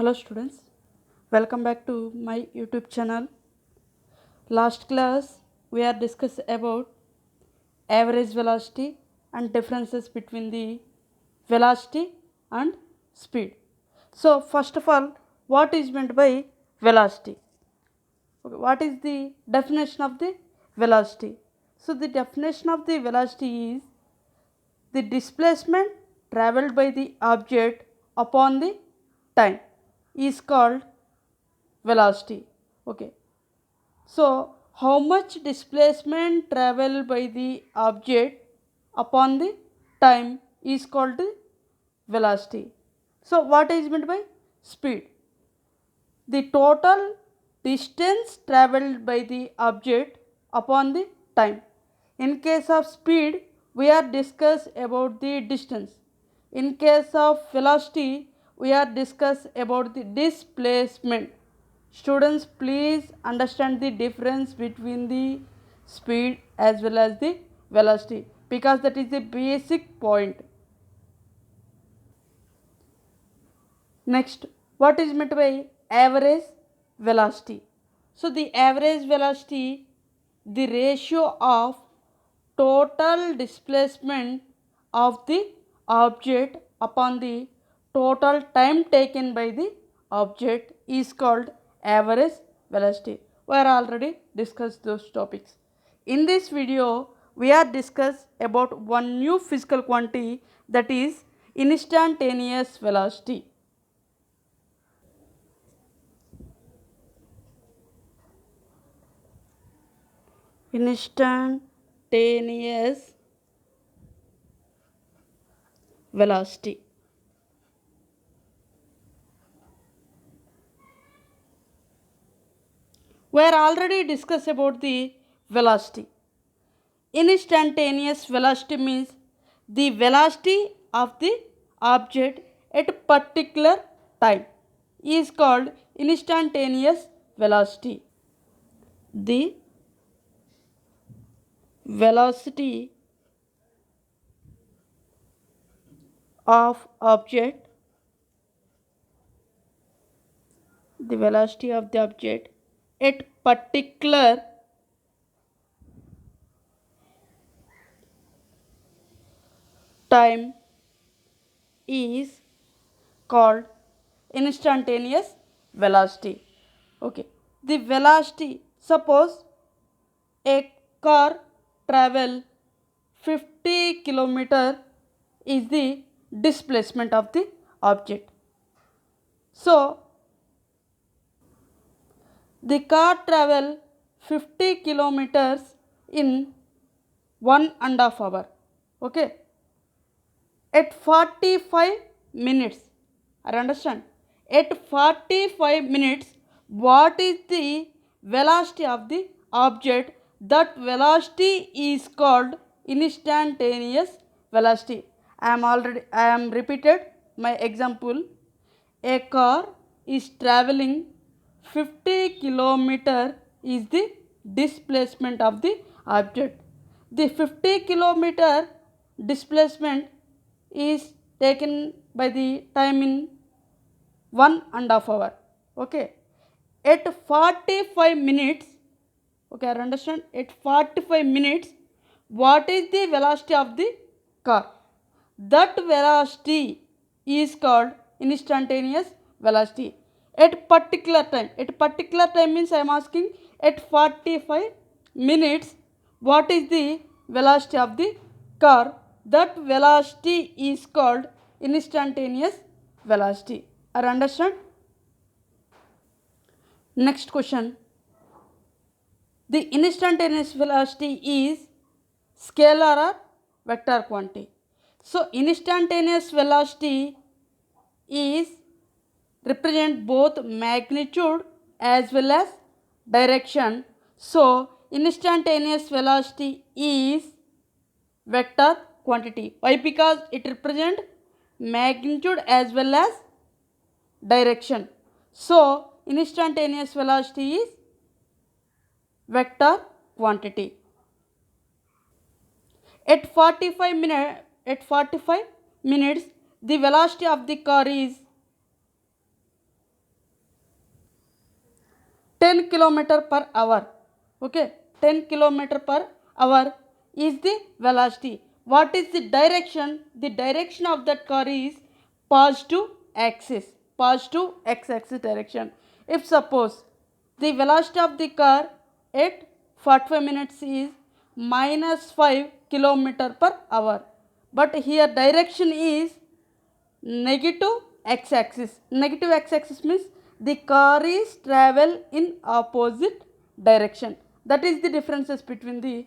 Hello students, welcome back to my YouTube channel. Last class we are discussed about average velocity and differences between the velocity and speed. So first of all, what is meant by velocity? Okay, what is the definition of the velocity? So the definition of the velocity is the displacement travelled by the object upon the time is called velocity. Okay, so how much displacement travel by the object upon the time is called the velocity. So what is meant by speed? The total distance travelled by the object upon the time. In case of speed, we are discuss about the distance. In case of velocity, we are discuss about the displacement. Students, please understand the difference between the speed as well as the velocity, because that is the basic point. Next, what is meant by average velocity? So the average velocity, the ratio of total displacement of the object upon the total time taken by the object is called average velocity. We are already discussed those topics. In this video, we are discuss about one new physical quantity, that is instantaneous velocity. Instantaneous velocity. We are already discussed about the velocity. Instantaneous velocity means the velocity of the object at a particular time is called instantaneous velocity. The velocity of object, the velocity of the object at particular time is called instantaneous velocity. Okay, the velocity, suppose a car travel 50 kilometer is the displacement of the object. So the car travel 50 kilometers in 1.5 hours. Okay, at 45 minutes, I understand, at 45 minutes, what is the velocity of the object? That velocity is called instantaneous velocity. I am repeated my example. A car is traveling 50 kilometer is the displacement of the object. The 50 kilometer displacement is taken by the time in 1.5 hours. Okay, at 45 minutes, okay, I understand, at 45 minutes, what is the velocity of the car? That velocity is called instantaneous velocity at particular time. At particular time means I am asking at 45 minutes, what is the velocity of the car? That velocity is called instantaneous velocity. Are understand? Next question. The instantaneous velocity is scalar or vector quantity. So instantaneous velocity is represent both magnitude as well as direction. So instantaneous velocity is vector quantity. Why? Because it represent magnitude as well as direction. So instantaneous velocity is vector quantity. At 45 minutes, the velocity of the car is 10 kilometer per hour. Okay, 10 kilometer per hour is the velocity. What is the direction? The direction of that car is positive axis, positive x-axis direction. If suppose the velocity of the car at 45 minutes is minus 5 kilometer per hour, but here direction is negative x-axis. Negative x-axis means the car is travel in opposite direction. That is the differences between the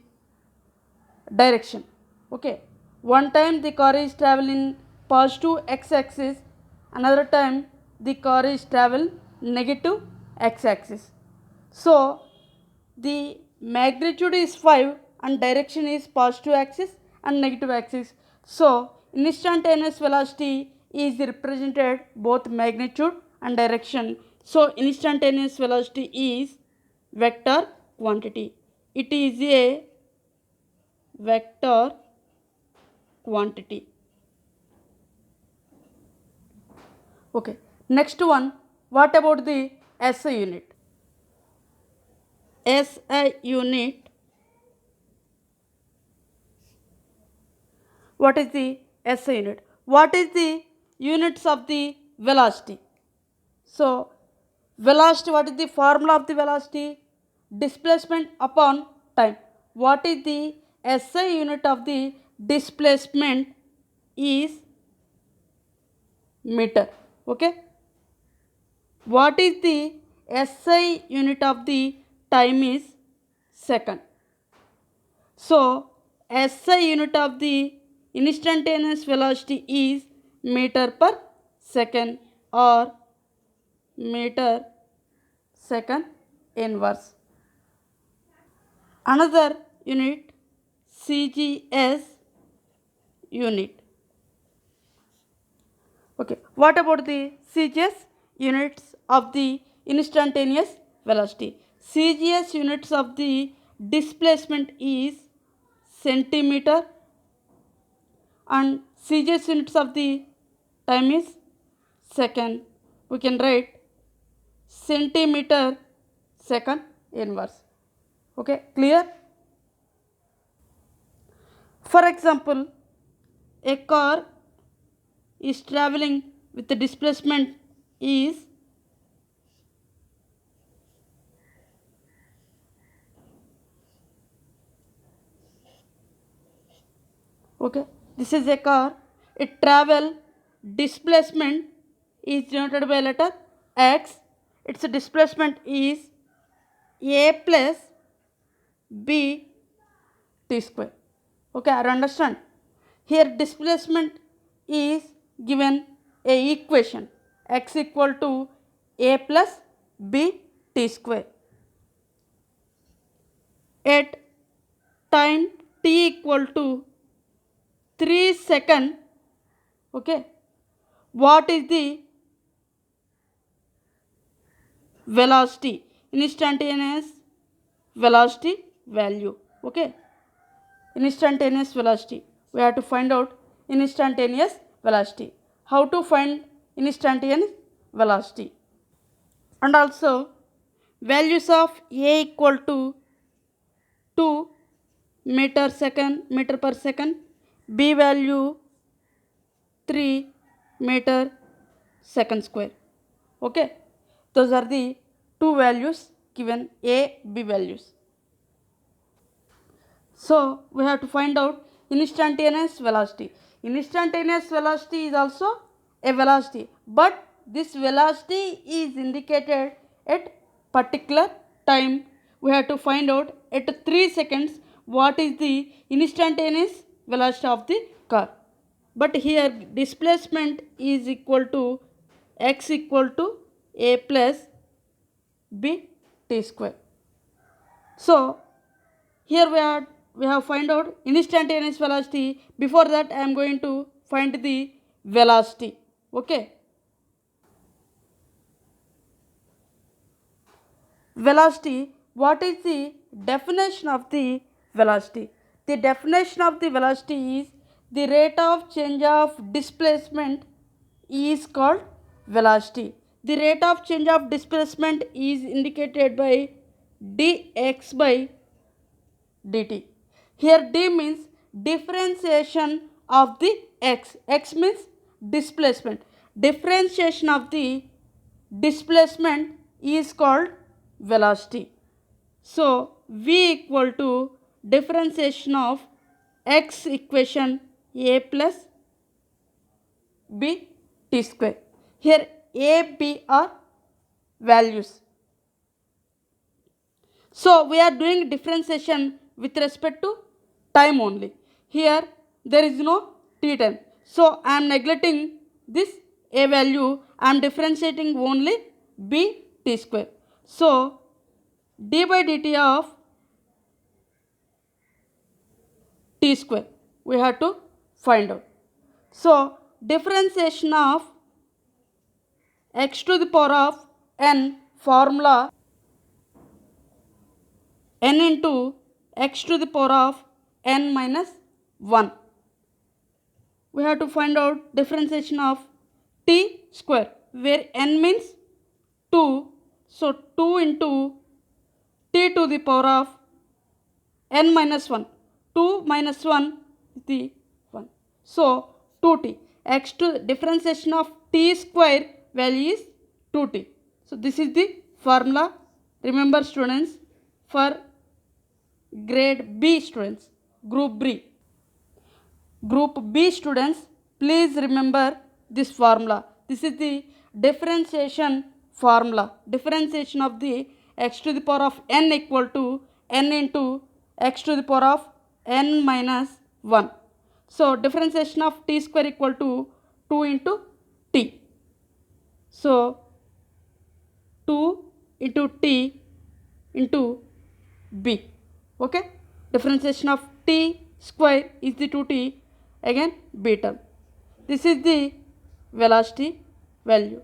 direction. Okay, one time the car is travel in positive x-axis, another time the car is travel negative x-axis. So the magnitude is 5 and direction is positive axis and negative axis. So instantaneous velocity is represented both magnitude and direction. So instantaneous velocity is vector quantity. It is a vector quantity. Okay, next one, what about the SI unit? SI unit, what is the SI unit? What is the units of the velocity? So velocity, what is the formula of the velocity? Displacement upon time. What is the SI unit of the displacement? Is meter. Okay, what is the SI unit of the time? Is second. So SI unit of the instantaneous velocity is meter per second or meter second inverse. Another unit, CGS unit. Okay, what about the CGS units of the instantaneous velocity? CGS units of the displacement is centimeter and CGS units of the time is second. We can write centimeter second inverse. Okay, clear? For example, a car is traveling with the displacement is okay, this is a car. It travel displacement is denoted by letter x. Its displacement is a plus b t square. Okay, I understand. Here displacement is given a equation, x equal to a plus b t square. At time t equal to 3 seconds, okay, what is the velocity? Instantaneous velocity value. Okay, instantaneous velocity, we have to find out instantaneous velocity. How to find instantaneous velocity? And also values of a equal to 2 meter per second, b value 3 meter second square. Okay, those are the two values given, a b values. So we have to find out instantaneous velocity. Instantaneous velocity is also a velocity, but this velocity is indicated at particular time. We have to find out at 3 seconds what is the instantaneous velocity of the car. But here displacement is equal to x equal to a plus b t square. So here we have find out instantaneous velocity. Before that I am going to find the velocity. Okay, velocity, what is the definition of the velocity? The definition of the velocity is the rate of change of displacement is called velocity. The rate of change of displacement is indicated by dx by dt. Here d means differentiation of the x. X means displacement. Differentiation of the displacement is called velocity. So v equal to differentiation of x equation a plus b t square. Here a, b are values. So we are doing differentiation with respect to time only. Here there is no t time. So I am neglecting this a value. I am differentiating only b t square. So d by dt of t square we have to find out. So differentiation of x to the power of n formula n into x to the power of n minus 1. We have to find out differentiation of t square where n means 2. So 2 into t to the power of n minus 1. 2 minus 1 is the 1. So 2t. X to differentiation of t square value is 2t. So this is the formula. Remember students, for grade B students, group B. Group B students, please remember this formula. This is the differentiation formula. Differentiation of the x to the power of n equal to n into x to the power of n minus 1. So differentiation of t square equal to 2 into t. So 2 into t into b. Okay. Differentiation of t square is the 2t. Again b term. This is the velocity value.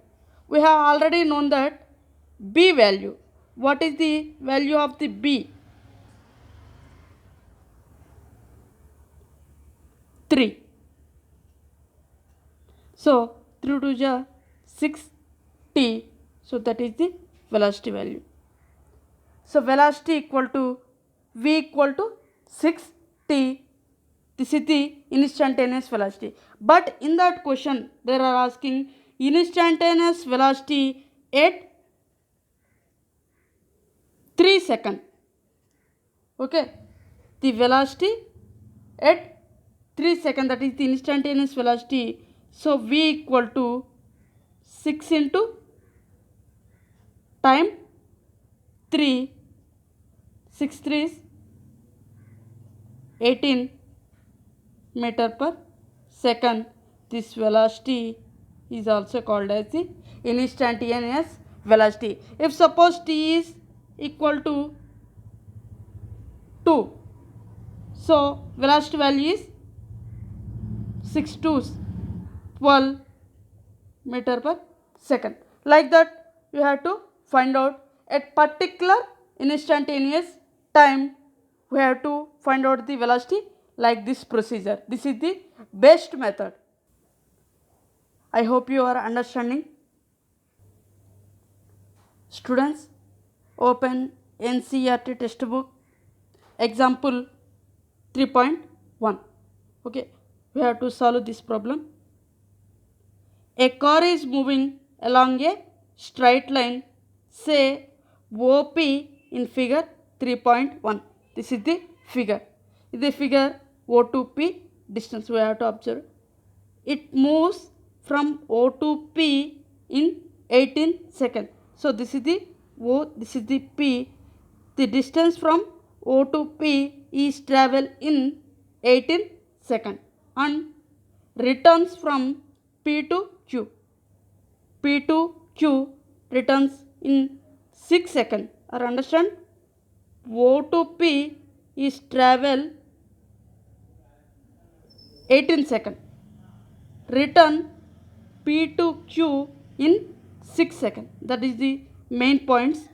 We have already known that b value. What is the value of the b? 3. So 3 to the 6t. So that is the velocity value. So velocity equal to v equal to 6t. This is the instantaneous velocity. But in that question they are asking instantaneous velocity at 3 seconds. Okay. The velocity at 3 seconds, that is the instantaneous velocity. So v equal to 6 into time 3. 6 3 is 18 meter per second. This velocity is also called as the instantaneous velocity. If suppose t is equal to 2, so velocity value is 6 to 12 meter per second. Like that you have to find out at particular instantaneous time. We have to find out the velocity like this procedure. This is the best method. I hope you are understanding. Students, open NCERT textbook example 3.1. Okay, we have to solve this problem. A car is moving along a straight line, say OP in figure 3.1. This is the figure. In the figure O to P distance we have to observe. It moves from O to P in 18 seconds. So this is the O, this is the P. The distance from O to P is travel in 18 seconds and returns from P to Q. P to Q returns in 6 seconds. Or understand? O to P is travel 18 seconds. Return P to Q in 6 seconds. That is the main points.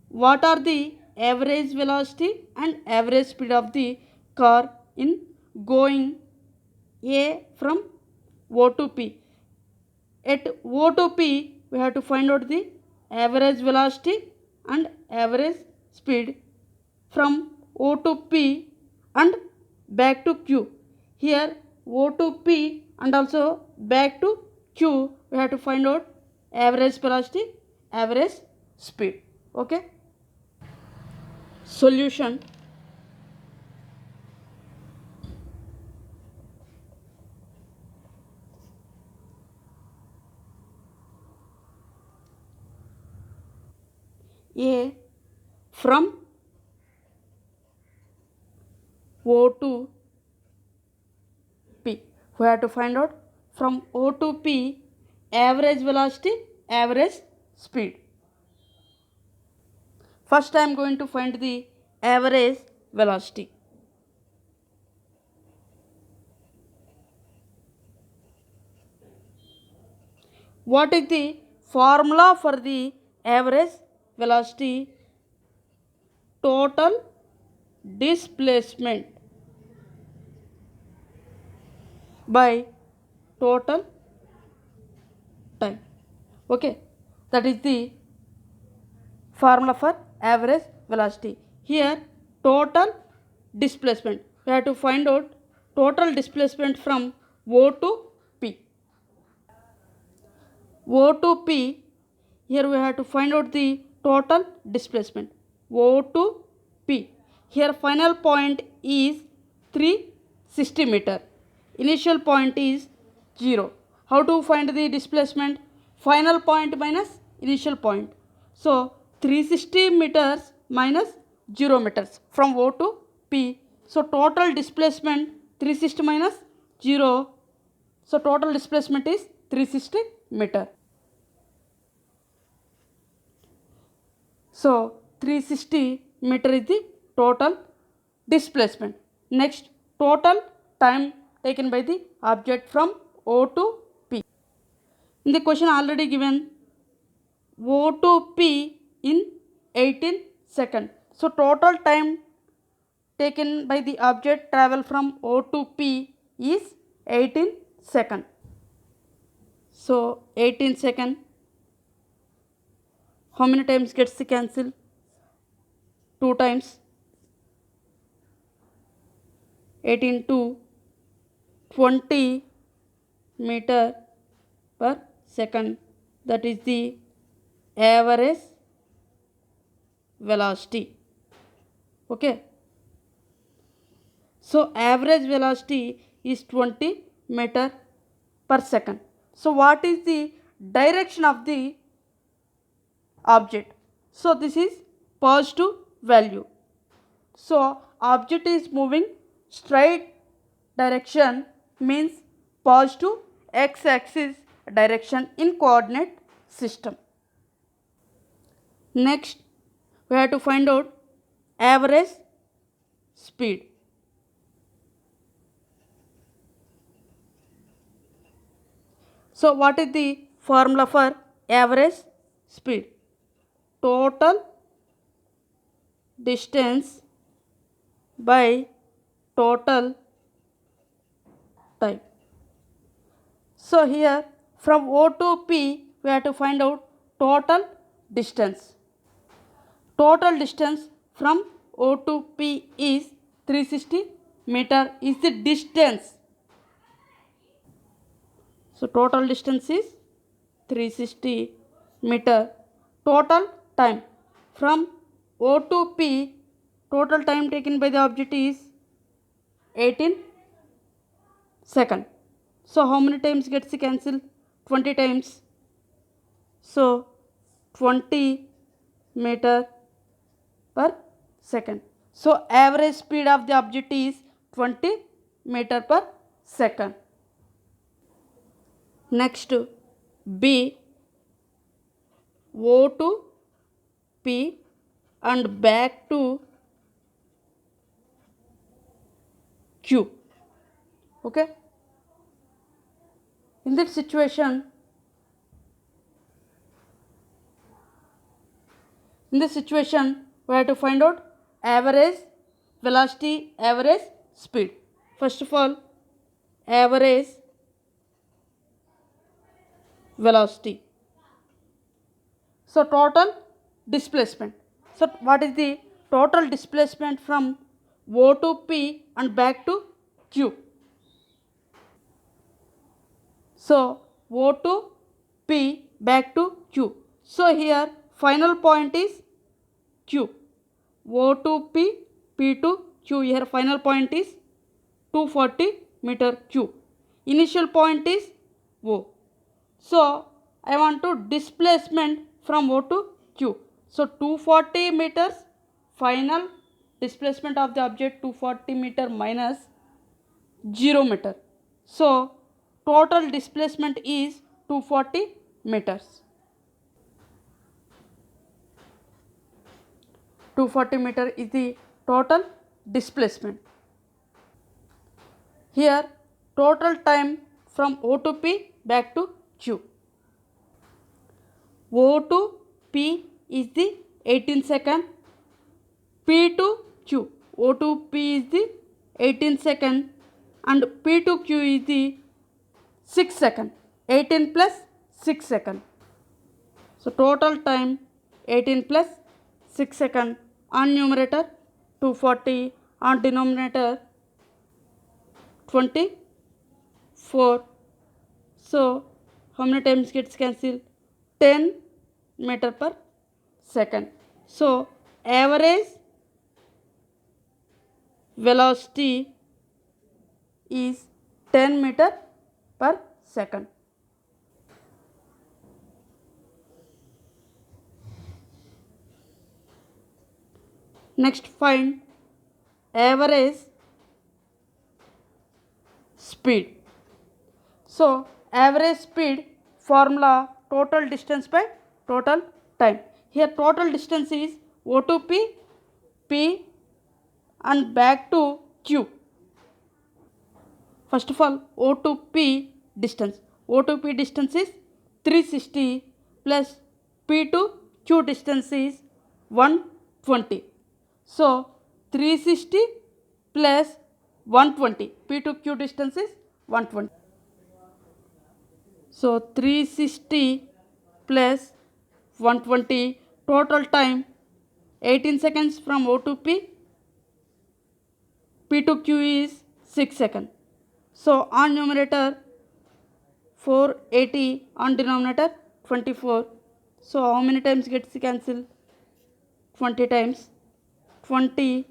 What are the average velocity and average speed of the car in going A from O to P? At O to P we have to find out the average velocity and average speed from O to P and back to Q. Here O to P and also back to Q, we have to find out average velocity, average speed. Okay. Solution. A, from O to P. We have to find out from O to P average velocity, average speed. First I am going to find the average velocity. What is the formula for the average velocity? Total displacement by total time. Okay, that is the formula for average velocity. Here total displacement, we have to find out total displacement from O to P. O to P, here we have to find out the total displacement. O to P, here final point is 360 meter, initial point is 0. How to find the displacement? Final point minus initial point. So 360 meters minus 0 meters from O to P. So total displacement 360 minus 0. So total displacement is 360 meter. So 360 meter is the total displacement. Next, total time taken by the object from O to P. In the question already given O to P in 18 seconds. So total time taken by the object travel from O to P is 18 seconds. So 18 seconds. How many times gets cancelled? 2 times. 18 to 20 meter per second. That is the average velocity. Okay. So average velocity is 20 meter per second. So what is the direction of the object? So this is positive value. So object is moving straight direction, means positive x-axis direction in coordinate system. Next, we have to find out average speed. So what is the formula for average speed? Total distance by total time. So here from O to P we have to find out total distance. Total distance from O to P is 360 meter is the distance. So total distance is 360 meter. Total time from O to P, total time taken by the object is 18 seconds. So how many times gets cancelled? 20 times. So 20 meter per second. So average speed of the object is 20 meter per second. Next, B, O to P and back to Q. Okay. In this situation, we have to find out average velocity, average speed. First of all, average velocity. So total displacement. So what is the total displacement from O to P and back to Q? So O to P back to Q. So here final point is Q. O to P, P to Q. Here final point is 240 meter Q. Initial point is O. So I want to displacement from O to Q. So 240 meters final displacement of the object 240 meter minus 0 meter. So total displacement is 240 meters. 240 meter is the total displacement. Here total time from O to P back to Q. O to P is the 18 second, P to Q. O to P is the 18 second and P to Q is the 6 second. 18 plus 6 second. So total time 18 plus 6 second on numerator 240, on denominator 24. So how many times gets cancelled? 10 meter per second. So average velocity is 10 meter per second. Next find average speed. So average speed formula total distance by total time. Here total distance is O to P, P and back to Q. First of all O to P distance. O to P distance is 360 plus P to Q distance is 120. So 360 plus 120. P to Q distance is 120. So 360 plus 120 total time 18 seconds from O to P. P to Q is 6 seconds. So on numerator 480, on denominator 24. So how many times gets cancelled? 20 times. 20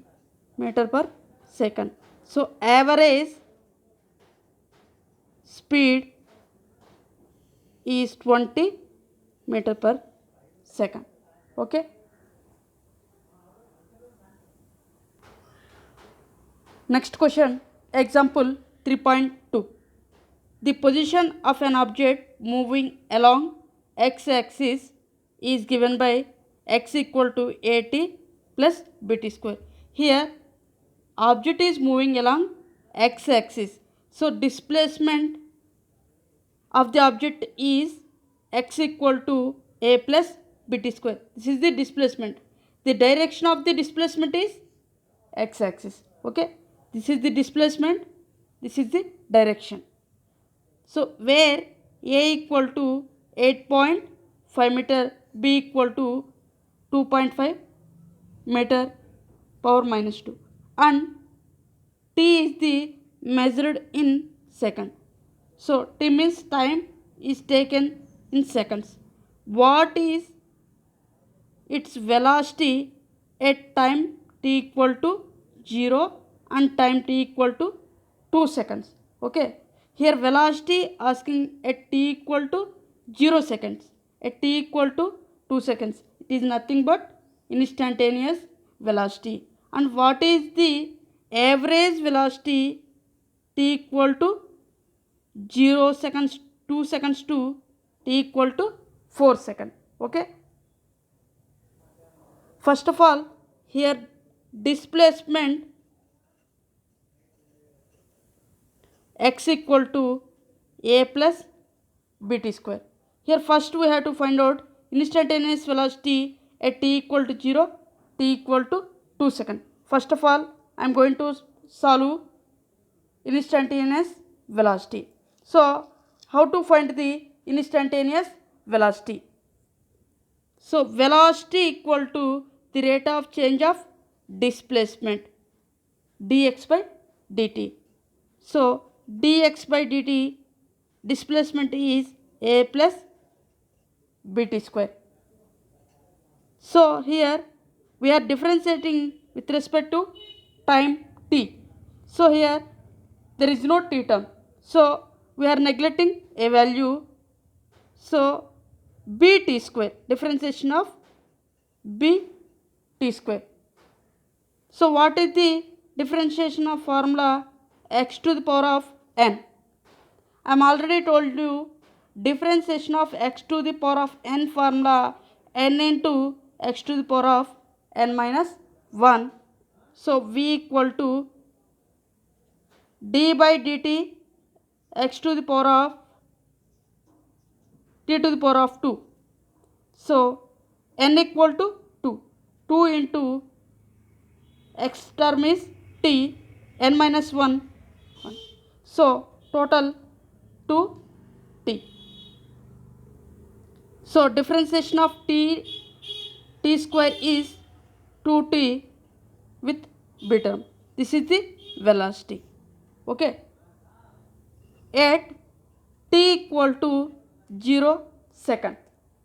meter per second. So average speed is 20 meter per second. Okay. Next question, example 3.2. The position of an object moving along x-axis is given by x equal to at plus bt square. Here object is moving along x-axis. So displacement of the object is x equal to a plus bt square. This is the displacement. The direction of the displacement is x-axis. Okay. This is the displacement. This is the direction. So where a equal to 8.5 meter, b equal to 2.5 meter power minus 2 and t is the measured in second. So t means time is taken in seconds. What is its velocity at time t equal to 0 and time t equal to 2 seconds. Okay. Here velocity asking at t equal to 0 seconds. At t equal to 2 seconds. It is nothing but instantaneous velocity. And what is the average velocity t equal to 0 seconds, 2 seconds to t equal to 4 seconds. Okay. First of all, here displacement x equal to a plus bt square. Here first we have to find out instantaneous velocity at t equal to 0, t equal to 2 seconds. First of all, I am going to solve instantaneous velocity. So how to find the instantaneous velocity? So velocity equal to the rate of change of displacement dx by dt. So dx by dt displacement is a plus bt square. So here we are differentiating with respect to time t. So here there is no t term, so we are neglecting a value. So bt square, differentiation of bt square. So what is the differentiation of formula x to the power of n? I am already told you differentiation of x to the power of n formula n into x to the power of n minus 1. So v equal to d by dt x to the power of t to the power of 2. So n equal to 2. 2 into x term is t, n minus 1. So total 2t. So differentiation of t square is 2t with b term. This is the velocity. Okay. At t equal to 0 second.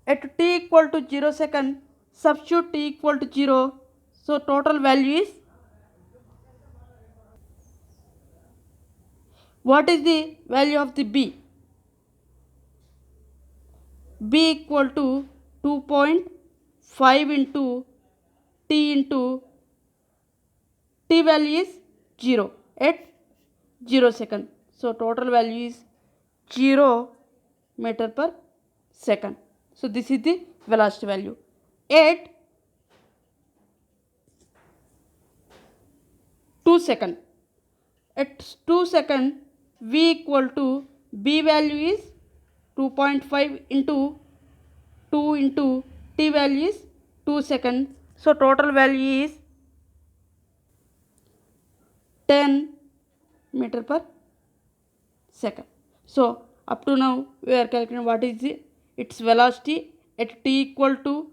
At t equal to 0 second, substitute t equal to 0. So total value is, what is the value of the b? B equal to 2.5 into t into t value is 0 at 0 second. So total value is 0 meter per second. So this is the velocity value. At 2 second. At 2 second, v equal to b value is 2.5 into 2 into t value is 2 second. So total value is 10 meter per second. So up to now we are calculating what is its velocity at t equal to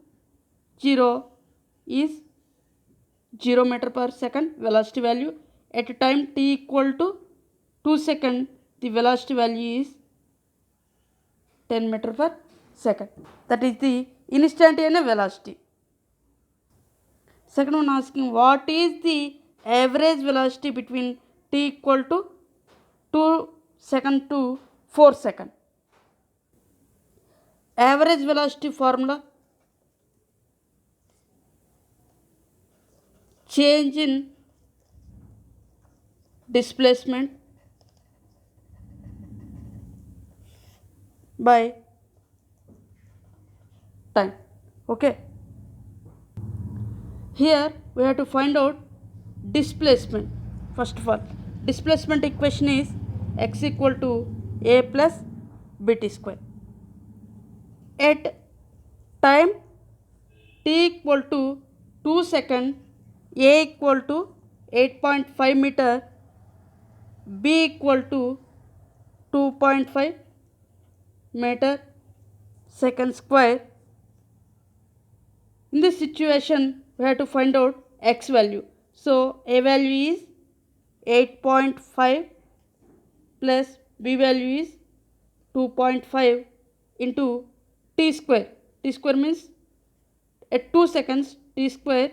0 is 0 meter per second velocity value. At time t equal to 2 second, the velocity value is 10 meter per second. That is the instantaneous velocity. Second one asking what is the average velocity between t equal to 2 second to 4 second. Average velocity formula, change in displacement by time. Okay. Here we have to find out displacement. First of all, displacement equation is x equal to a plus bt square. At time t equal to 2 second, a equal to 8.5 meter, b equal to 2.5 meter second square. In this situation, we have to find out x value. So a value is 8.5 plus b value is 2.5 into t square. T square means at 2 seconds t square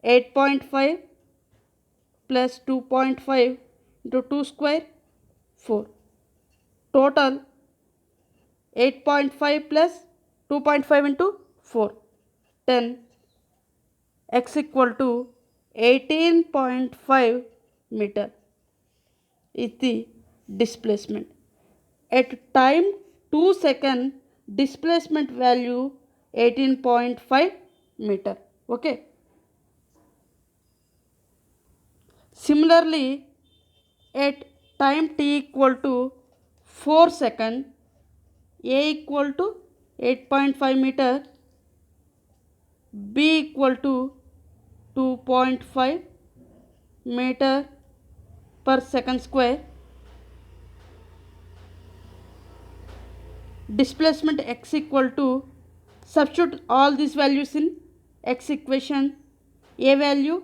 8.5 plus 2.5 into 2 square 4. Total 8.5 plus 2.5 into 4, 10. X equal to 18.5 meter is the displacement. At time 2 second, displacement value 18.5 meter. Okay. Similarly, at time t equal to 4 second, a equal to 8.5 meter, b equal to 2.5 meter per second square. Displacement x equal to Substitute all these values in x equation. A value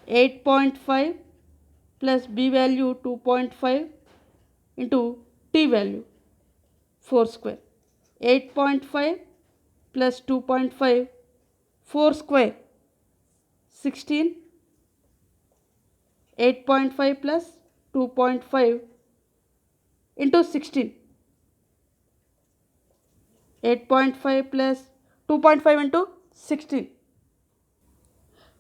8.5 plus b value 2.5 into t value 4 square. 8.5 plus 2.5 4 square 16. 8.5 plus 2.5 into 16. 8.5 plus 2.5 into 16.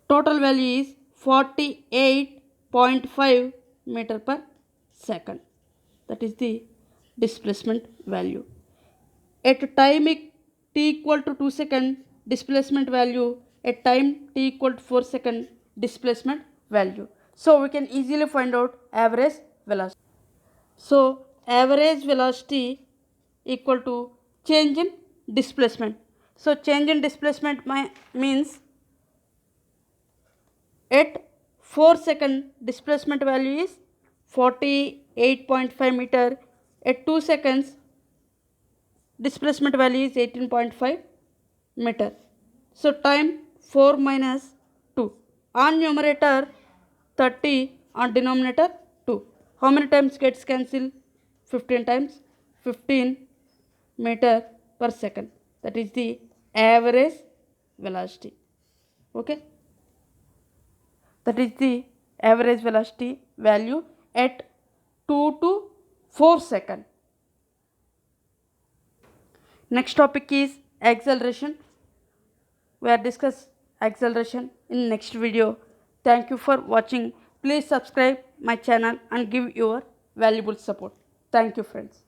Total value is 48.5 meter per second. That is the displacement value. At time t equal to 2 second, displacement value. At time t equal to 4 second, displacement value. So we can easily find out average velocity. So average velocity equal to change in displacement. So change in displacement means at 4 second displacement value is 48.5 meter. At 2 seconds displacement value is 18.5 meter. So time 4 minus 2. On numerator 30, on denominator 2. How many times gets cancelled? 15 times. 15 meter per second. That is the average velocity. Okay. That is the average velocity value at 2 to 4 seconds. Next topic is acceleration. We are discuss acceleration in next video. Thank you for watching. Please subscribe my channel and give your valuable support. Thank you friends.